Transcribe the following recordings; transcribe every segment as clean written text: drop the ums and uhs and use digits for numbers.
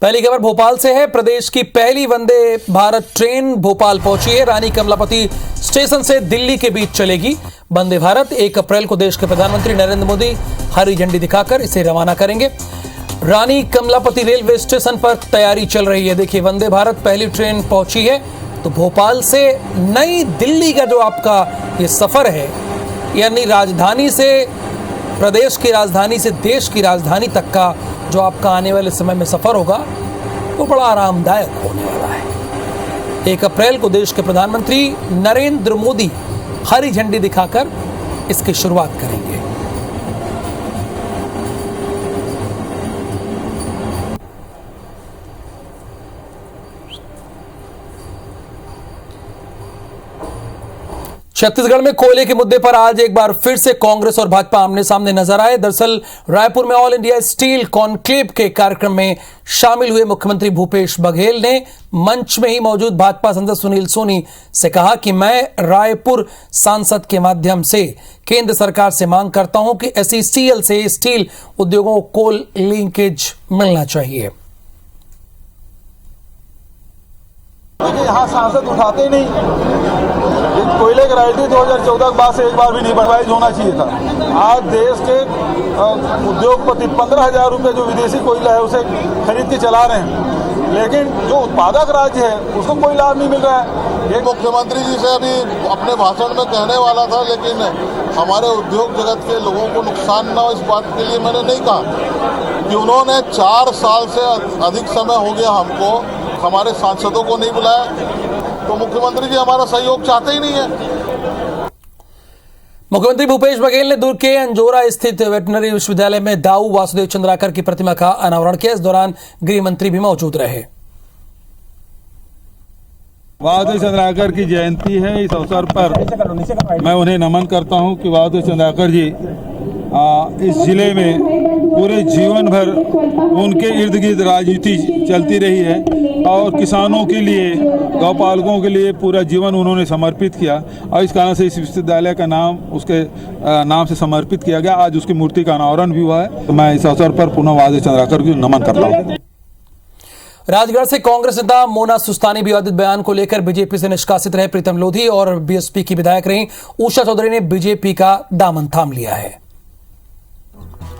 पहली खबर भोपाल से है। प्रदेश की पहली वंदे भारत ट्रेन भोपाल पहुंची है। रानी कमलापति स्टेशन से दिल्ली के बीच चलेगी। वंदे भारत 1 अप्रैल को देश के प्रधानमंत्री नरेंद्र मोदी हरी झंडी दिखाकर इसे रवाना करेंगे। रानी कमलापति रेलवे स्टेशन पर तैयारी चल रही है। देखिए, वंदे भारत पहली ट्रेन पहुंची है तो भोपाल से नई दिल्ली का जो आपका ये सफर है, यानी राजधानी से, प्रदेश की राजधानी से देश की राजधानी तक का जो आपका आने वाले समय में सफर होगा वो बड़ा आरामदायक होने वाला है। 1 अप्रैल को देश के प्रधानमंत्री नरेंद्र मोदी हरी झंडी दिखाकर इसकी शुरुआत करेंगे। छत्तीसगढ़ में कोयले के मुद्दे पर आज एक बार फिर से कांग्रेस और भाजपा आमने सामने नजर आए। दरअसल रायपुर में ऑल इंडिया स्टील कॉन्क्लेव के कार्यक्रम में शामिल हुए मुख्यमंत्री भूपेश बघेल ने मंच में ही मौजूद भाजपा सांसद सुनील सोनी से कहा कि मैं रायपुर सांसद के माध्यम से केंद्र सरकार से मांग करता हूं कि SECL से स्टील उद्योगों को कोल लिंकेज मिलना चाहिए। देखिए, यहाँ सांसद उठाते ही नहीं। कोयले की रॉयल्टी 2014 के बाद से एक बार भी नहीं बढ़वाइज होना चाहिए था। आज देश के उद्योगपति 15,000 रुपये जो विदेशी कोयला है उसे खरीद के चला रहे हैं, लेकिन जो उत्पादक राज्य है उसको कोई लाभ नहीं मिल रहा है। एक मुख्यमंत्री जी से अभी अपने भाषण में कहने वाला था, लेकिन हमारे उद्योग जगत के लोगों को नुकसान न हो इस बात के लिए मैंने नहीं कहा कि उन्होंने 4 साल से अधिक समय हो गया हमको, हमारे सांसदों को नहीं बुलाया, तो मुख्यमंत्री जी हमारा सहयोग चाहते ही नहीं है। मुख्यमंत्री भूपेश बघेल ने दुर्ग के अंजोरा स्थित वेटनरी विश्वविद्यालय में दाऊ वासुदेव चंद्राकर की प्रतिमा का अनावरण किया। इस दौरान गृह मंत्री भी मौजूद रहे। वासुदेव चंद्राकर की जयंती है, इस अवसर पर मैं उन्हें नमन करता हूं कि वासुदेव चंद्राकर जी इस जिले में पूरे जीवन भर उनके इर्द गिर्द राजनीति चलती रही है और किसानों के लिए, गौपालकों के लिए पूरा जीवन उन्होंने समर्पित किया और इस कारण से इस विश्वविद्यालय का नाम उसके नाम से समर्पित किया गया। आज उसकी मूर्ति का अनावरण भी हुआ है, तो मैं इस अवसर पर पुनः वासुदेव चंद्राकर को नमन करता हूँ। राजगढ़ से कांग्रेस नेता मोना सुस्तानी विवादित बयान को लेकर बीजेपी से निष्कासित रहे प्रीतम लोधी और BSP की विधायक रही उषा चौधरी ने बीजेपी का दामन थाम लिया है।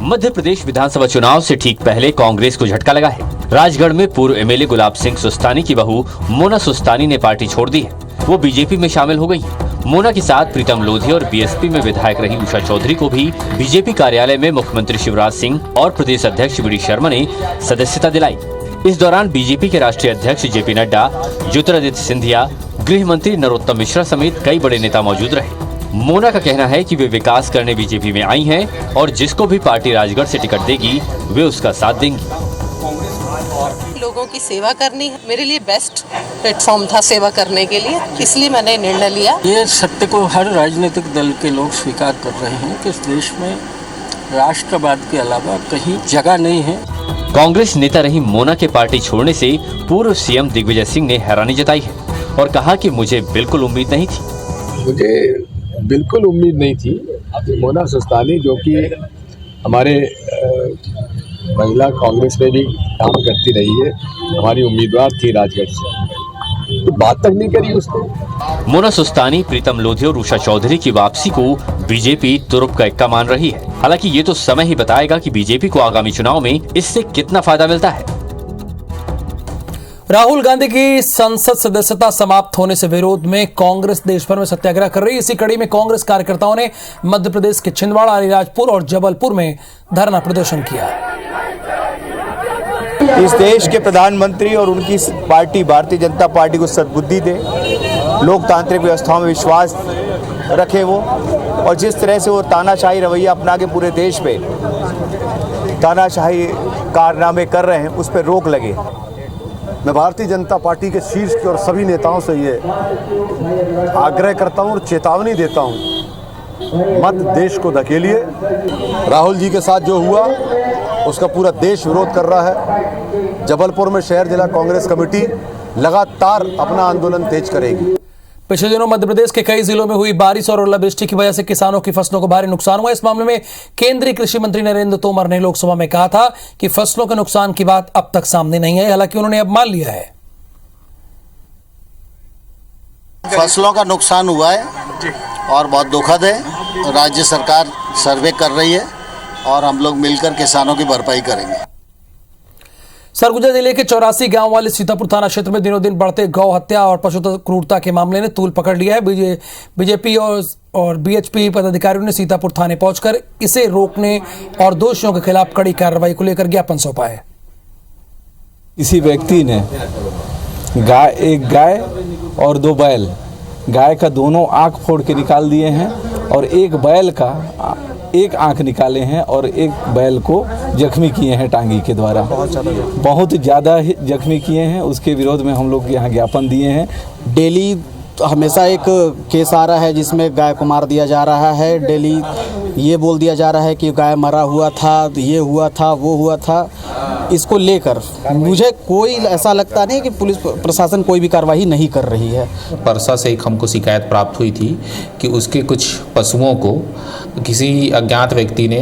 मध्य प्रदेश विधानसभा चुनाव से ठीक पहले कांग्रेस को झटका लगा है। राजगढ़ में पूर्व MLA गुलाब सिंह सुस्तानी की बहू मोना सुस्तानी ने पार्टी छोड़ दी है। वो बीजेपी में शामिल हो गई है। मोना के साथ प्रीतम लोधी और BSP में विधायक रही उषा चौधरी को भी बीजेपी कार्यालय में मुख्यमंत्री शिवराज सिंह और प्रदेश अध्यक्ष VD शर्मा ने सदस्यता दिलाई। इस दौरान बीजेपी के राष्ट्रीय अध्यक्ष JP नड्डा, ज्योतिरादित्य सिंधिया, गृह मंत्री नरोत्तम मिश्रा समेत कई बड़े नेता मौजूद रहे। मोना का कहना है कि वे विकास करने बीजेपी में आई हैं और जिसको भी पार्टी राजगढ़ से टिकट देगी वे उसका साथ देंगी। लोगों की सेवा करनी है, मेरे लिए बेस्ट प्लेटफॉर्म था सेवा करने के लिए, इसलिए मैंने निर्णय लिया। ये सत्य को हर राजनीतिक दल के लोग स्वीकार कर रहे हैं कि इस देश में राष्ट्रवाद के अलावा कहीं जगह नहीं है। कांग्रेस नेता रही मोना के पार्टी छोड़ने से पूर्व CM दिग्विजय सिंह ने हैरानी जताई है और कहा कि मुझे बिल्कुल उम्मीद नहीं थी। मुझे बिल्कुल उम्मीद नहीं थी। मोना सुस्तानी जो कि हमारे महिला कांग्रेस में भी काम करती रही है, हमारी उम्मीदवार थी राजगढ़ से, तो बात तक नहीं करी उसने। मोना सुस्तानी, प्रीतम लोधी और उषा चौधरी की वापसी को बीजेपी तुरुप का इक्का मान रही है। हालांकि ये तो समय ही बताएगा कि बीजेपी को आगामी चुनाव में इससे कितना फायदा मिलता है। राहुल गांधी की संसद सदस्यता समाप्त होने से विरोध में कांग्रेस देश भर में सत्याग्रह कर रही है। इसी कड़ी में कांग्रेस कार्यकर्ताओं ने मध्य प्रदेश के छिंदवाड़ा, अलीराजपुर और जबलपुर में धरना प्रदर्शन किया। इस देश के प्रधानमंत्री और उनकी पार्टी भारतीय जनता पार्टी को सद्बुद्धि दे, लोकतांत्रिक व्यवस्थाओं में विश्वास रखे वो, और जिस तरह से वो तानाशाही रवैया अपना के पूरे देश पे तानाशाही कारनामे कर रहे हैं उस पर रोक लगे। मैं भारतीय जनता पार्टी के शीर्ष के और सभी नेताओं से ये आग्रह करता हूं और चेतावनी देता हूं, मत देश को धकेलिए। राहुल जी के साथ जो हुआ उसका पूरा देश विरोध कर रहा है। जबलपुर में शहर जिला कांग्रेस कमेटी लगातार अपना आंदोलन तेज करेगी। पिछले दिनों मध्य प्रदेश के कई जिलों में हुई बारिश और ओलावृष्टि की वजह से किसानों की फसलों को भारी नुकसान हुआ। इस मामले में केंद्रीय कृषि मंत्री नरेंद्र तोमर ने लोकसभा में कहा था कि फसलों के नुकसान की बात अब तक सामने नहीं आई, हालांकि उन्होंने अब मान लिया है। फसलों का नुकसान हुआ है और बहुत दुखद है। राज्य सरकार सर्वे कर रही है और हम लोग मिलकर किसानों की भरपाई करेंगे। सरगुजा जिले के 84 गांव वाले सीतापुर थाना क्षेत्र में दिनों दिन बढ़ते गौ हत्या और पशु क्रूरता के मामले ने तूल पकड़ लिया है। बीजेपी और बीएचपी पदाधिकारियों ने सीतापुर थाने पहुंचकर इसे रोकने और दोषियों के खिलाफ कड़ी कार्रवाई को लेकर ज्ञापन सौंपा है। किसी व्यक्ति ने एक गाय और 2 बैल, गाय का दोनों आंख फोड़ के निकाल दिए हैं और एक बैल का एक आंख निकाले हैं और एक बैल को जख्मी किए हैं टांगी के द्वारा। बहुत ज़्यादा जख्मी किए हैं। उसके विरोध में हम लोग यहाँ ज्ञापन दिए हैं। डेली हमेशा एक केस आ रहा है जिसमें गाय को मार दिया जा रहा है। डेली ये बोल दिया जा रहा है कि गाय मरा हुआ था, ये हुआ था, वो हुआ था। इसको लेकर मुझे कोई ऐसा लगता नहीं कि पुलिस प्रशासन कोई भी कार्रवाई नहीं कर रही है। परसा से एक हमको शिकायत प्राप्त हुई थी कि उसके कुछ पशुओं को किसी अज्ञात व्यक्ति ने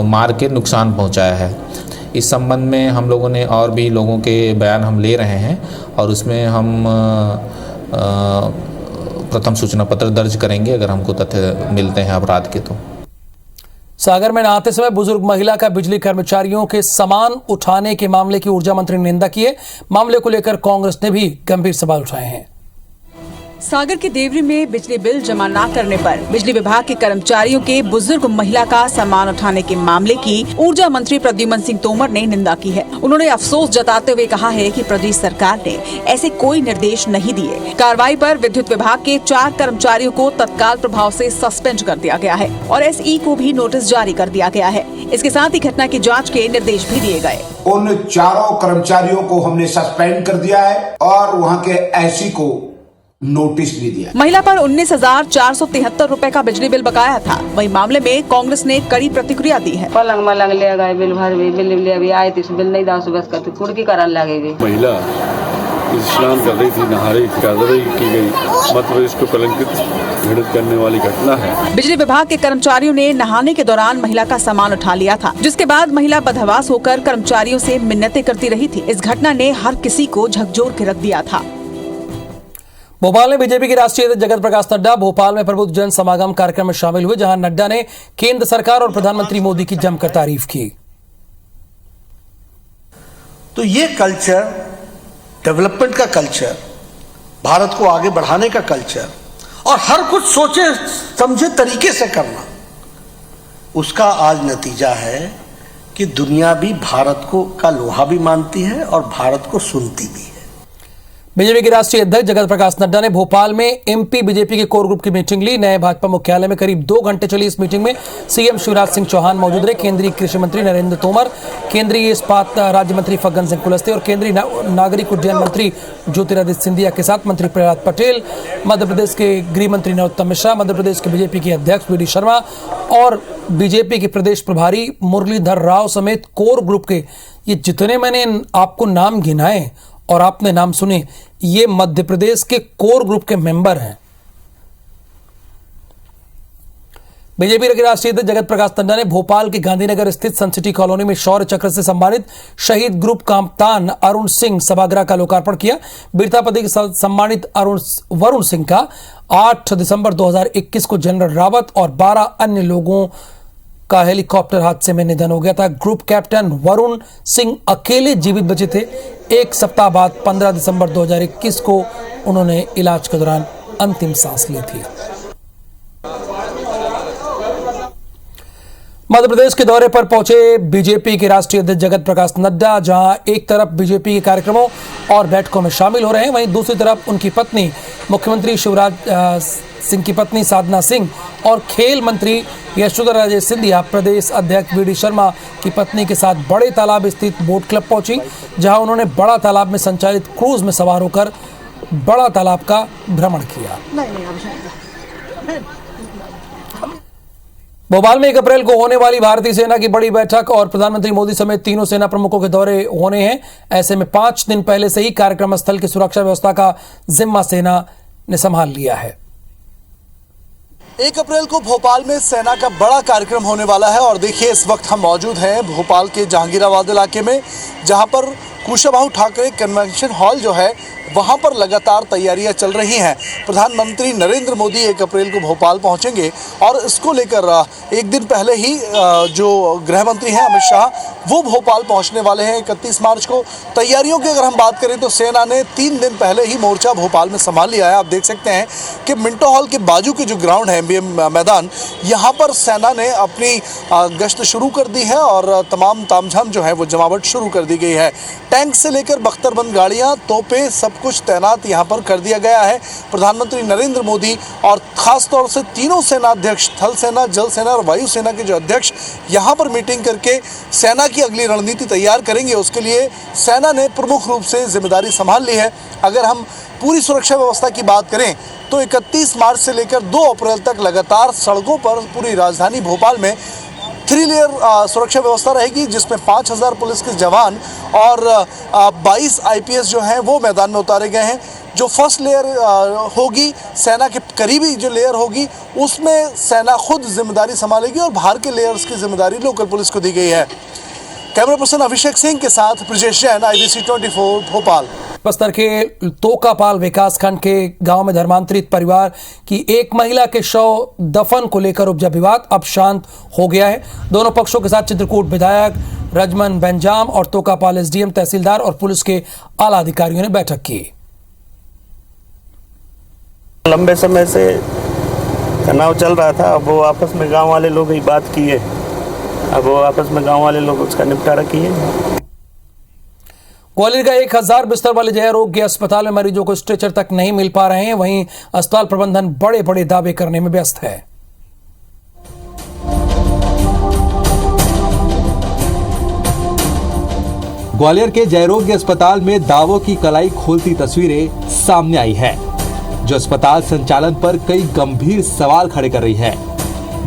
मार के नुकसान पहुंचाया है। इस संबंध में हम लोगों ने और भी लोगों के बयान हम ले रहे हैं और उसमें हम प्रथम सूचना पत्र दर्ज करेंगे अगर हमको तथ्य मिलते हैं अपराध के। तो सागर में नहाते समय बुजुर्ग महिला का बिजली कर्मचारियों के सामान उठाने के मामले की ऊर्जा मंत्री ने निंदा की है। मामले को लेकर कांग्रेस ने भी गंभीर सवाल उठाए हैं। सागर के देवरी में बिजली बिल जमा न करने पर बिजली विभाग के कर्मचारियों के बुजुर्ग महिला का सामान उठाने के मामले की ऊर्जा मंत्री प्रद्युम्न सिंह तोमर ने निंदा की है। उन्होंने अफसोस जताते हुए कहा है कि प्रदेश सरकार ने ऐसे कोई निर्देश नहीं दिए। कार्रवाई पर विद्युत विभाग के 4 कर्मचारियों को तत्काल प्रभाव से सस्पेंड कर दिया गया है और एसई को भी नोटिस जारी कर दिया गया है। इसके साथ ही घटना की जाँच के निर्देश भी दिए गए। उन 4 कर्मचारियों को हमने सस्पेंड कर दिया है और वहाँ के एसई को नोटिस भी दिया। महिला पर 19,473 रुपए का बिजली बिल बकाया था। वही मामले में कांग्रेस ने कड़ी प्रतिक्रिया दी है। पलंग मलंग ले गए, बिल भर भी, बिल अभी आए थे, बिल नहीं दास बस का कुर्की कराने लगे। महिला स्नान कर रही थी, नहा रही थी, कार्रवाई की गई। मध्य प्रदेश को कलंकित घृणित करने वाली घटना है। बिजली विभाग के कर्मचारियों ने नहाने के दौरान महिला का सामान उठा लिया था, जिसके बाद महिला बदहवास होकर कर्मचारियों से मिन्नतें करती रही थी। इस घटना ने हर किसी को झकझोर के रख दिया था। भोपाल में बीजेपी के राष्ट्रीय अध्यक्ष जगत प्रकाश नड्डा भोपाल में प्रबुद्ध जन समागम कार्यक्रम में शामिल हुए, जहां नड्डा ने केंद्र सरकार और प्रधानमंत्री मोदी की जमकर तारीफ की। तो ये कल्चर, डेवलपमेंट का कल्चर, भारत को आगे बढ़ाने का कल्चर और हर कुछ सोचे समझे तरीके से करना, उसका आज नतीजा है कि दुनिया भी भारत को का लोहा भी मानती है और भारत को सुनती भी है। बीजेपी के राष्ट्रीय अध्यक्ष जगत प्रकाश नड्डा ने भोपाल में एमपी बीजेपी के कोर ग्रुप की मीटिंग ली। नए भाजपा मुख्यालय में करीब 2 घंटे चली इस मीटिंग में सीएम शिवराज सिंह चौहान मौजूद रहे। केंद्रीय कृषि मंत्री नरेंद्र तोमर, केंद्रीय इस्पात राज्य मंत्री फग्गन सिंह कुलस्ते और केंद्रीय नागरिक उड्डयन मंत्री ज्योतिरादित्य सिंधिया के साथ मंत्री प्रहलाद पटेल, मध्य प्रदेश के गृह मंत्री नरोत्तम मिश्रा, मध्य प्रदेश के बीजेपी के अध्यक्ष वी डी शर्मा और बीजेपी के प्रदेश प्रभारी मुरलीधर राव समेत कोर ग्रुप के ये जितने मैंने आपको नाम गिनाए और आपने नाम सुने, ये मध्य प्रदेश के कोर ग्रुप के मेंबर हैं। बीजेपी के राष्ट्रीय अध्यक्ष जगत प्रकाश नड्डा ने भोपाल के गांधीनगर स्थित सन सिटी कॉलोनी में शौर्य चक्र से सम्मानित शहीद ग्रुप कप्तान अरुण सिंह सभागृह का लोकार्पण किया। वीरता पदक से सम्मानित वरुण सिंह का 8 दिसंबर 2021 को जनरल रावत और 12 अन्य लोगों का हेलीकॉप्टर हादसे में निधन हो गया था। ग्रुप कैप्टन वरुण सिंह अकेले जीवित बचे थे। 1 सप्ताह बाद 15 दिसंबर 2021 को उन्होंने इलाज के दौरान अंतिम सांस ली थी। मध्य प्रदेश के दौरे पर पहुंचे बीजेपी के राष्ट्रीय अध्यक्ष जगत प्रकाश नड्डा, जहां एक तरफ बीजेपी के कार्यक्रमों और बैठकों में शामिल हो रहे हैं, वहीं दूसरी तरफ उनकी पत्नी मुख्यमंत्री शिवराज सिंह की पत्नी साधना सिंह और खेल मंत्री यशोधरा राजे सिंधिया प्रदेश अध्यक्ष वी डी शर्मा की पत्नी के साथ बड़े तालाब स्थित बोट क्लब पहुंची, जहां उन्होंने बड़ा तालाब में संचालित क्रूज में सवार होकर बड़ा तालाब का भ्रमण किया। भोपाल में 1 अप्रैल को होने वाली भारतीय सेना की बड़ी बैठक और प्रधानमंत्री मोदी समेत तीनों सेना प्रमुखों के दौरे होने हैं। ऐसे में 5 दिन पहले से ही कार्यक्रम स्थल की सुरक्षा व्यवस्था का जिम्मा सेना ने संभाल लिया है। 1 अप्रैल को भोपाल में सेना का बड़ा कार्यक्रम होने वाला है और देखिए इस वक्त हम मौजूद हैं भोपाल के जहांगीराबाद इलाके में, जहां पर कुशाभाऊ ठाकरे कन्वेंशन हॉल जो है वहां पर लगातार तैयारियां चल रही हैं। प्रधानमंत्री नरेंद्र मोदी 1 अप्रैल को भोपाल पहुंचेंगे और इसको लेकर एक दिन पहले ही जो गृह मंत्री हैं अमित शाह वो भोपाल पहुंचने वाले हैं 31 मार्च को। तैयारियों की अगर हम बात करें तो सेना ने 3 दिन पहले ही मोर्चा भोपाल में संभाल लिया है। आप देख सकते हैं कि मिंटो हॉल के बाजू के जो ग्राउंड है MBM मैदान, यहाँ पर सेना ने अपनी गश्त शुरू कर दी है और तमाम तामझाम जो है वो जमावट शुरू कर दी गई है। टैंक से लेकर बख्तरबंद गाड़ियाँ, तोपें, सब कुछ तैनात यहाँ पर कर दिया गया है। प्रधानमंत्री नरेंद्र मोदी और ख़ास तौर से तीनों सेनाध्यक्ष, थल सेना, जल सेना और वायु सेना के जो अध्यक्ष यहाँ पर मीटिंग करके सेना की अगली रणनीति तैयार करेंगे, उसके लिए सेना ने प्रमुख रूप से जिम्मेदारी संभाल ली है। अगर हम पूरी सुरक्षा व्यवस्था की बात करें तो 31 मार्च से लेकर 2 अप्रैल तक लगातार सड़कों पर पूरी राजधानी भोपाल में 3 लेयर सुरक्षा व्यवस्था रहेगी, जिसमें 5000 पुलिस के जवान और 22 IPS जो हैं वो मैदान में उतारे गए हैं। जो फर्स्ट लेयर होगी सेना के करीबी जो लेयर होगी उसमें सेना खुद जिम्मेदारी संभालेगी और बाहर के लेयर्स की जिम्मेदारी लोकल पुलिस को दी गई है। कैमरा पर्सन अभिषेक सिंह के साथ ब्रिजेश जैन, IBC 24 भोपाल। बस्तर के तोकापाल विकासखंड के गांव में धर्मांतरित परिवार की एक महिला के शव दफन को लेकर उपजा विवाद अब शांत हो गया है। दोनों पक्षों के साथ चित्रकूट विधायक रजमन बेंजाम और तोकापाल SDM, तहसीलदार और पुलिस के आला अधिकारियों ने बैठक की। लंबे समय से तनाव चल रहा था, अब वो आपस में गांव वाले लोग ही बात किए, अब वो आपस में गांव वाले लोग उसका निपटारा किए। ग्वालियर का 1000 बिस्तर वाले जय आरोग्य अस्पताल में मरीजों को स्ट्रेचर तक नहीं मिल पा रहे हैं। वहीं अस्पताल प्रबंधन बड़े बड़े दावे करने में व्यस्त है। ग्वालियर के जयरोग्य अस्पताल में दावों की कलाई खोलती तस्वीरें सामने आई है, जो अस्पताल संचालन पर कई गंभीर सवाल खड़े कर रही है।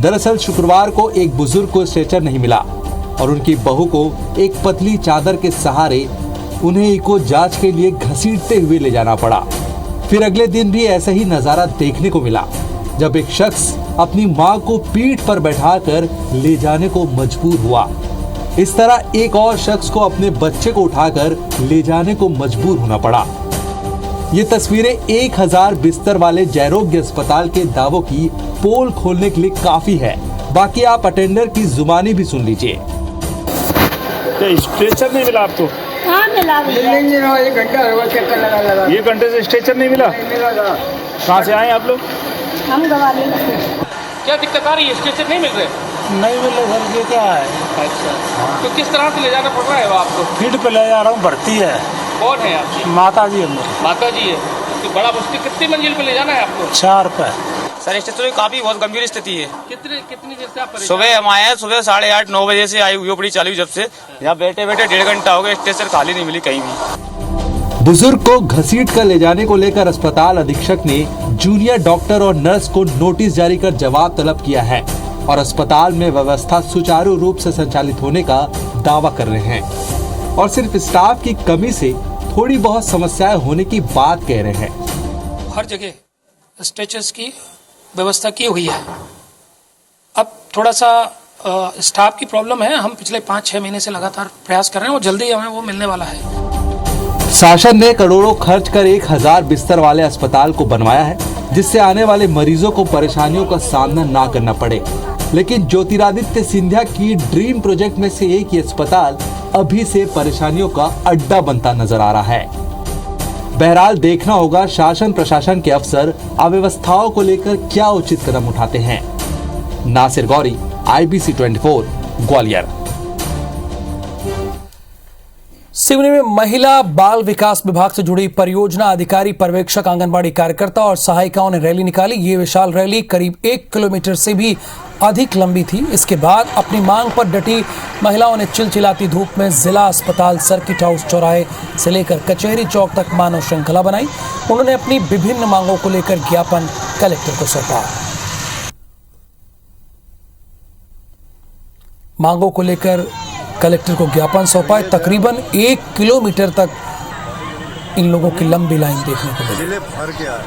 दरअसल शुक्रवार को एक बुजुर्ग को स्ट्रेचर नहीं मिला और उनकी बहू को एक पतली चादर के सहारे उन्हें इको जांच के लिए घसीटते हुए ले जाना पड़ा। फिर अगले दिन भी ऐसा ही नजारा देखने को मिला, जब एक शख्स अपनी मां को पीठ पर बैठाकर ले जाने को मजबूर हुआ। इस तरह एक और शख्स को अपने बच्चे को उठाकर ले जाने को मजबूर होना पड़ा। ये तस्वीरें 1000 बिस्तर वाले जयरोग्य अस्पताल के दावों की पोल खोलने के लिए काफी है। बाकी आप अटेंडर की जुबानी भी सुन लीजिए। स्ट्रेचर नहीं मिला आपको? हाँ मिला, 1 घंटा लगा। 1 घंटे से स्ट्रेचर नहीं मिला? कहाँ से आए आप लोग? हम ग्वालियर। क्या दिक्कत आ रही है? स्ट्रेचर नहीं मिल रहे? नहीं मिल रहे सर, ये क्या है? अच्छा, तो किस तरह से ले जाना पड़ रहा है वो आपको? फील्ड पे ले जा रहा हूँ, भर्ती है। कौन है आपकी? माता जी है। माता जी है तो बड़ा मुश्किल। कितनी मंजिल पे ले जाना है आपको? 4 पे। सर स्टेचर की काफी बहुत गंभीर स्थिति है। कितनी देर से आप सुबह हम आए हैं, सुबह 8:30-9 बजे से आई हुई ओपीडी चालू, जब से यहाँ बैठे बैठे 1.5 घंटा हो गया, स्टेचर खाली नहीं मिली कहीं भी। बुजुर्ग को घसीट कर ले जाने को लेकर अस्पताल अधीक्षक ने जूनियर डॉक्टर और नर्स को नोटिस जारी कर जवाब तलब किया है और अस्पताल में व्यवस्था सुचारू रूप से संचालित होने का दावा कर रहे हैं और सिर्फ स्टाफ की कमी से थोड़ी बहुत समस्याएं होने की बात कह रहे हैं। हर जगह स्ट्रेचर्स की व्यवस्था की हुई है। अब थोड़ा सा स्टाफ की प्रॉब्लम है। हम पिछले 5-6 महीने से लगातार प्रयास कर रहे हैं और जल्दी ही हमें वो मिलने वाला है। शासन ने करोड़ों खर्च कर 1000 बिस्तर वाले अस्पताल को बनवाया है, जिससे आने वाले मरीजों को परेशानियों का सामना ना करना पड़े। लेकिन ज्योतिरादित्य सिंधिया की ड्रीम प्रोजेक्ट में से एक ये अस्पताल अभी से परेशानियों का अड्डा बनता नजर आ रहा है। बहरहाल देखना होगा शासन प्रशासन के अफसर अव्यवस्थाओं को लेकर क्या उचित कदम उठाते हैं। नासिर गौरी, IBC 24 ग्वालियर। सिवनी में महिला बाल विकास विभाग से जुड़ी परियोजना अधिकारी, पर्यवेक्षक, आंगनबाड़ी कार्यकर्ता और सहायिकाओं ने रैली निकाली। ये विशाल रैली करीब 1 किलोमीटर से भी अधिक लंबी थी। इसके बाद अपनी मांग पर डटी महिलाओं ने चिलचिलाती धूप में जिला अस्पताल, सर्किट हाउस चौराहे से लेकर कचहरी चौक तक मानव श्रृंखला बनाई। उन्होंने अपनी विभिन्न मांगों को लेकर ज्ञापन कलेक्टर को सौंपा। मांगों को लेकर कलेक्टर को ज्ञापन सौंपा। तकरीबन 1 किलोमीटर तक इन लोगों की लंबी लाइन देखने को मिली। भर के आ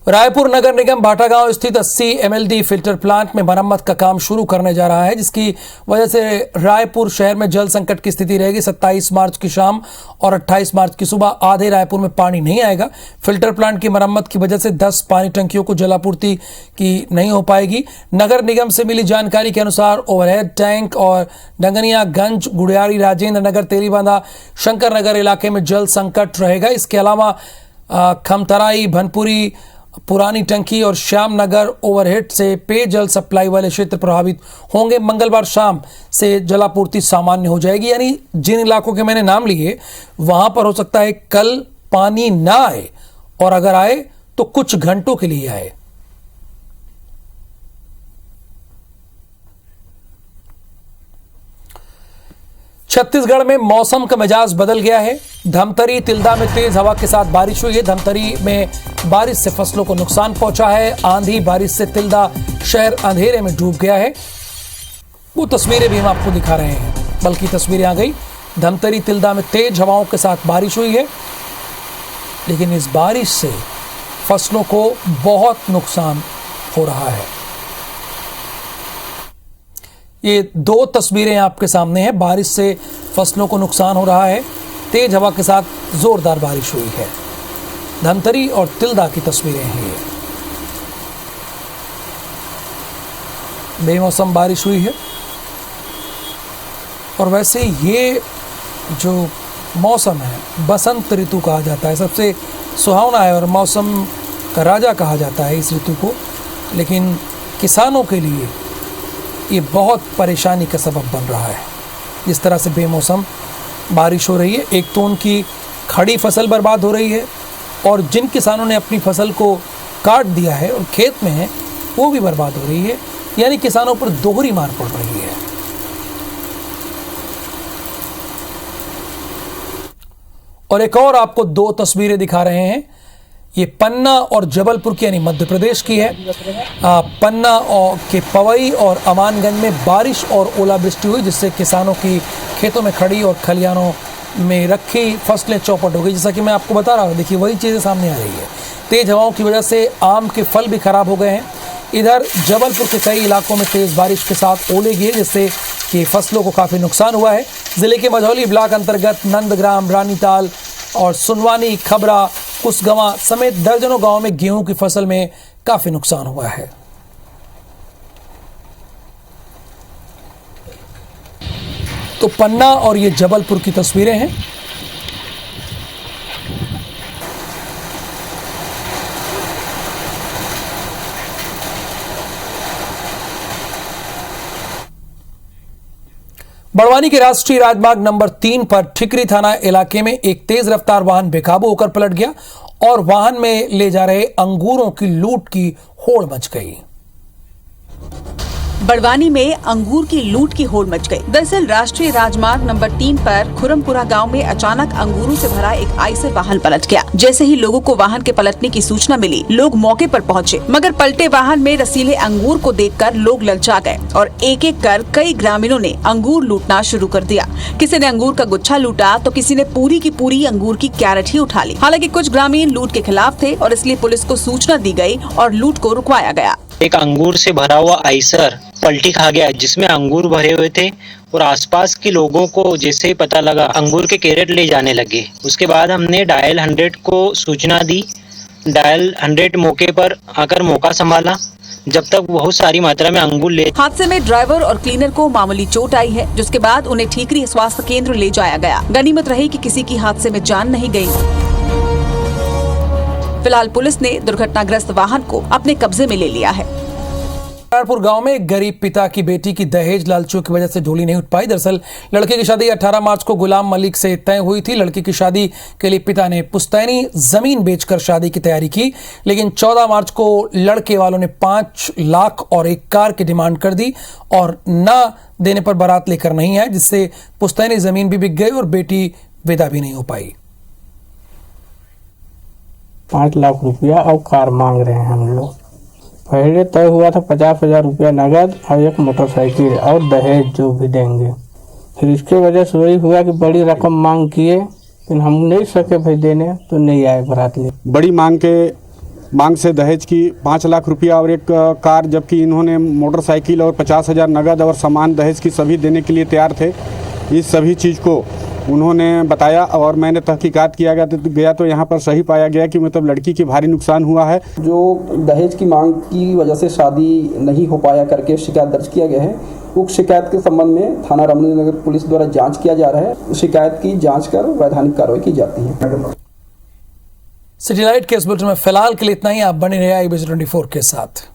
रायपुर नगर निगम भाटागांव स्थित 80 MLD फिल्टर प्लांट में मरम्मत का काम शुरू करने जा रहा है, जिसकी वजह से रायपुर शहर में जल संकट की स्थिति रहेगी। 27 मार्च की शाम और 28 मार्च की सुबह आधे रायपुर में पानी नहीं आएगा। फिल्टर प्लांट की मरम्मत की वजह से 10 पानी टंकियों को जलापूर्ति की नहीं हो पाएगी। नगर निगम से मिली जानकारी के अनुसार ओवरहेड टैंक और डंगनियागंज, गुड़ियारी, राजेंद्र नगर, तेलीबांधा, शंकर नगर इलाके में जल संकट रहेगा। इसके अलावा खमतराई, भनपुरी, पुरानी टंकी और श्याम नगर ओवरहेड से पेयजल सप्लाई वाले क्षेत्र प्रभावित होंगे। मंगलवार शाम से जलापूर्ति सामान्य हो जाएगी, यानी जिन इलाकों के मैंने नाम लिए वहां पर हो सकता है कल पानी ना आए, और अगर आए तो कुछ घंटों के लिए आए। छत्तीसगढ़ में मौसम का मिजाज बदल गया है। धमतरी, तिल्दा में तेज हवा के साथ बारिश हुई है। धमतरी में बारिश से फसलों को नुकसान पहुंचा है। आंधी बारिश से तिल्दा शहर अंधेरे में डूब गया है। वो तस्वीरें भी हम आपको दिखा रहे हैं, बल्कि तस्वीरें आ गई। धमतरी, तिल्दा में तेज हवाओं के साथ बारिश हुई है, लेकिन इस बारिश से फसलों को बहुत नुकसान हो रहा है। ये दो तस्वीरें आपके सामने हैं। बारिश से फसलों को नुकसान हो रहा है, तेज हवा के साथ जोरदार बारिश हुई है। धमतरी और तिल्दा की तस्वीरें हैं ये। बेमौसम बारिश हुई है, और वैसे ये जो मौसम है बसंत ऋतु कहा जाता है, सबसे सुहावना है और मौसम का राजा कहा जाता है इस ऋतु को। लेकिन किसानों के लिए ये बहुत परेशानी का सबब बन रहा है। जिस तरह से बेमौसम बारिश हो रही है, एक तो उनकी खड़ी फसल बर्बाद हो रही है, और जिन किसानों ने अपनी फसल को काट दिया है और खेत में है वो भी बर्बाद हो रही है। यानी किसानों पर दोहरी मार पड़ रही है। और एक और आपको दो तस्वीरें दिखा रहे हैं। ये पन्ना और जबलपुर की, यानी मध्य प्रदेश की है। पन्ना के पवई और अमानगंज में बारिश और ओलावृष्टि हुई, जिससे किसानों की खेतों में खड़ी और खलिहानों में रखी फसलें चौपट हो गई। जैसा कि मैं आपको बता रहा हूँ, देखिए वही चीज़ें सामने आ रही है। तेज हवाओं की वजह से आम के फल भी खराब हो गए हैं। इधर जबलपुर के कई इलाकों में तेज बारिश के साथ ओले गिरे, जिससे कि फसलों को काफ़ी नुकसान हुआ है। जिले के मझौली ब्लॉक अंतर्गत नंदग्राम, रानीताल और सुनवानी, खबरा, कुसगवा समेत दर्जनों गांवों में गेहूं की फसल में काफी नुकसान हुआ है। तो पन्ना और ये जबलपुर की तस्वीरें हैं। बड़वानी के राष्ट्रीय राजमार्ग नंबर 3 पर ठिकरी थाना इलाके में एक तेज रफ्तार वाहन बेकाबू होकर पलट गया और वाहन में ले जा रहे अंगूरों की लूट की होड़ मच गई। बड़वानी में अंगूर की लूट की होड़ मच गई। दरअसल राष्ट्रीय राजमार्ग नंबर 3 पर खुरमपुरा गांव में अचानक अंगूरों से भरा एक आइसर वाहन पलट गया। जैसे ही लोगों को वाहन के पलटने की सूचना मिली, लोग मौके पर पहुंचे, मगर पलटे वाहन में रसीले अंगूर को देखकर लोग ललचा गए और एक एक कर कई ग्रामीणों ने अंगूर लूटना शुरू कर दिया। किसी ने अंगूर का गुच्छा लूटा तो किसी ने पूरी की पूरी अंगूर की कैरेट ही उठा ली। हालांकि कुछ ग्रामीण लूट के खिलाफ थे और इसलिए पुलिस को सूचना दी गई और लूट को रुकवाया गया। एक अंगूर से भरा हुआ आइसर पलटी खा गया, जिसमें अंगूर भरे हुए थे और आसपास के लोगों को जैसे ही पता लगा, अंगूर के कैरेट ले जाने लगे। उसके बाद हमने डायल 100 को सूचना दी। डायल 100 मौके पर आकर मौका संभाला, जब तक बहुत सारी मात्रा में अंगूर ले। हादसे में ड्राइवर और क्लीनर को मामूली चोट आई है, जिसके बाद उन्हें ठीकरी स्वास्थ्य केंद्र ले जाया गया। गनीमत रही कि किसी की हादसे में जान नहीं गई। फिलहाल पुलिस ने दुर्घटनाग्रस्त वाहन को अपने कब्जे में ले लिया है। रायपुर गांव में एक गरीब पिता की बेटी की दहेज लालचों की वजह से झोली नहीं उठ पाई। दरअसल लड़के की शादी 18 मार्च को गुलाम मलिक से तय हुई थी। लड़की की शादी के लिए पिता ने पुश्तैनी जमीन बेचकर शादी की तैयारी की, लेकिन 14 मार्च को लड़के वालों ने 5 लाख और एक कार की डिमांड कर दी और न देने पर बारात लेकर नहीं आए, जिससे पुश्तैनी जमीन भी बिक गई और बेटी विदा भी नहीं हो पाई। 5 लाख रुपया और कार मांग रहे हैं हम लोग। पहले तय हुआ था 50,000 रुपया नगद और एक मोटरसाइकिल और दहेज जो भी देंगे। फिर इसके वजह से वही हुआ कि बड़ी रकम मांग किए, लेकिन हम नहीं सके भाई देने, तो नहीं आए बारात ले। बड़ी मांग से दहेज की 5 लाख रुपया और एक कार, जबकि इन्होंने मोटरसाइकिल और 50,000 नगद और सामान दहेज की सभी देने के लिए तैयार थे। इस सभी चीज़ को उन्होंने बताया और मैंने तहकीकात किया गया तो यहाँ पर सही पाया गया कि मतलब लड़की की भारी नुकसान हुआ है। जो दहेज की मांग की वजह से शादी नहीं हो पाया करके शिकायत दर्ज किया गया है, उक्त शिकायत के संबंध में थाना रमणीनगर पुलिस द्वारा जांच किया जा रहा है। शिकायत की जांच कर वैधानिक कार्रवाई की जाती है। सिटी लाइट के इस बुलेटिन में फिलहाल के लिए इतना ही। आप बने रहिए IBC 24 के साथ।